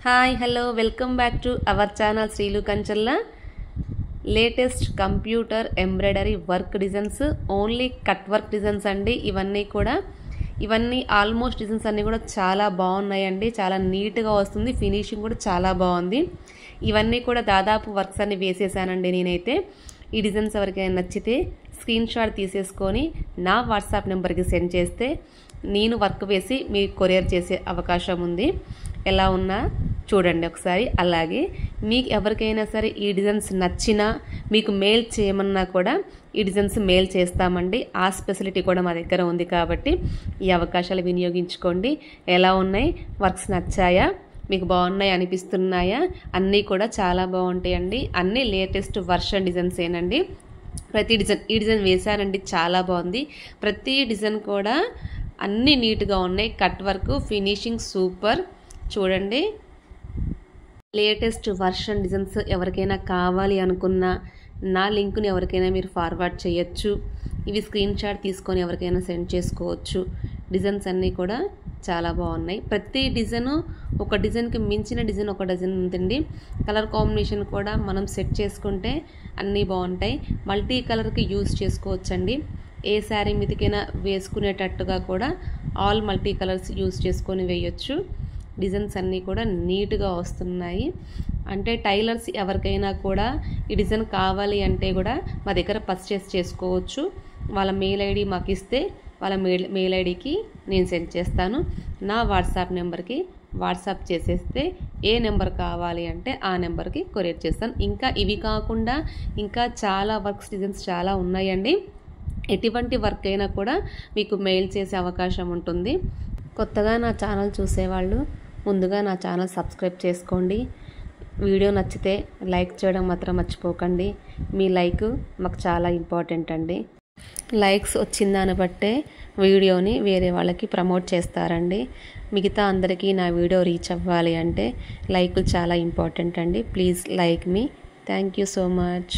Hi hello welcome back to our channel Srilu Kancharla latest computer embroidery work designs only cut work designs అండి. ఇవన్నీ almost designs అన్నీ కూడా చాలా బాగున్నాయండి. చాలా నీట్గా వస్తుంది, ఫినిషింగ్ కూడా చాలా బాగుంది. ఇవన్నీ కూడా దాదాపు వర్క్స్ అన్ని వేసేసానండి నేనైతే. ఈ డిజైన్స్ ఎవరికైనా నచ్చితే స్క్రీన్ షాట్ తీసేసుకొని నా వాట్సాప్ నెంబర్కి సెండ్ చేస్తే నేను వర్క్ వేసి మీకు కొరియర్ చేసే అవకాశం ఉంది. ఎలా ఉన్నా చూడండి ఒకసారి. అలాగే మీకు ఎవరికైనా సరే ఈ డిజైన్స్ నచ్చినా మీకు మెయిల్ చేయమన్నా కూడా ఈ డిజైన్స్ మెయిల్ చేస్తామండి. ఆ స్పెసిలిటీ కూడా మా దగ్గర ఉంది కాబట్టి ఈ అవకాశాలు వినియోగించుకోండి. ఎలా ఉన్నాయి, వర్క్స్ నచ్చాయా, మీకు బాగున్నాయి అనిపిస్తున్నాయా? అన్నీ కూడా చాలా బాగుంటాయండి. అన్నీ లేటెస్ట్ వర్షన్ డిజైన్స్ ఏనండి. ప్రతి డిజైన్ ఈ డిజైన్ వేశానండి, చాలా బాగుంది. ప్రతి డిజైన్ కూడా అన్నీ నీట్గా ఉన్నాయి. Cut work finishing super. చూడండి, లేటెస్ట్ వర్షన్ డిజైన్స్ ఎవరికైనా కావాలి అనుకున్నా నా లింక్ని ఎవరికైనా మీరు ఫార్వర్డ్ చేయొచ్చు. ఇవి స్క్రీన్ షాట్ తీసుకొని ఎవరికైనా సెండ్ చేసుకోవచ్చు. డిజైన్స్ అన్నీ కూడా చాలా బాగున్నాయి. ప్రతి డిజైను ఒక డిజైన్కి మించిన డిజైన్ ఒక డిజైన్ ఉందండి. కలర్ కాంబినేషన్ కూడా మనం సెట్ చేసుకుంటే అన్నీ బాగుంటాయి. మల్టీ కలర్కి యూజ్ చేసుకోవచ్చండి. ఏ శారీ మీదకైనా వేసుకునేటట్టుగా కూడా ఆల్ మల్టీ కలర్స్ యూజ్ చేసుకొని వేయొచ్చు. డిజైన్స్ అన్నీ కూడా నీట్గా వస్తున్నాయి. అంటే టైలర్స్ ఎవరికైనా కూడా ఈ డిజైన్ కావాలి అంటే కూడా మా దగ్గర పర్చేస్ చేసుకోవచ్చు. వాళ్ళ మెయిల్ ఐడి మాకు ఇస్తే వాళ్ళ మెయిల్ ఐడికి నేను సెండ్ చేస్తాను. నా వాట్సాప్ నెంబర్కి వాట్సాప్ చేసేస్తే ఏ నెంబర్ కావాలి అంటే ఆ నెంబర్కి కొరియర్ చేస్తాను. ఇంకా ఇవి కాకుండా ఇంకా చాలా వర్క్స్ డిజైన్స్ చాలా ఉన్నాయండి. ఎటువంటి వర్క్ అయినా కూడా మీకు మెయిల్ చేసే అవకాశం ఉంటుంది. కొత్తగా నా ఛానల్ చూసేవాళ్ళు ముందుగా నా ఛానల్ సబ్స్క్రైబ్ చేసుకోండి. వీడియో నచ్చితే లైక్ చేయడం మాత్రం మర్చిపోకండి. మీ లైక్ మాకు చాలా ఇంపార్టెంట్ అండి. లైక్స్ వచ్చిందాన్ని బట్టే వీడియోని వేరే వాళ్ళకి ప్రమోట్ చేస్తారండి. మిగతా అందరికీ నా వీడియో రీచ్ అవ్వాలి అంటే లైకులు చాలా ఇంపార్టెంట్ అండి. Please like me. Thank you so much.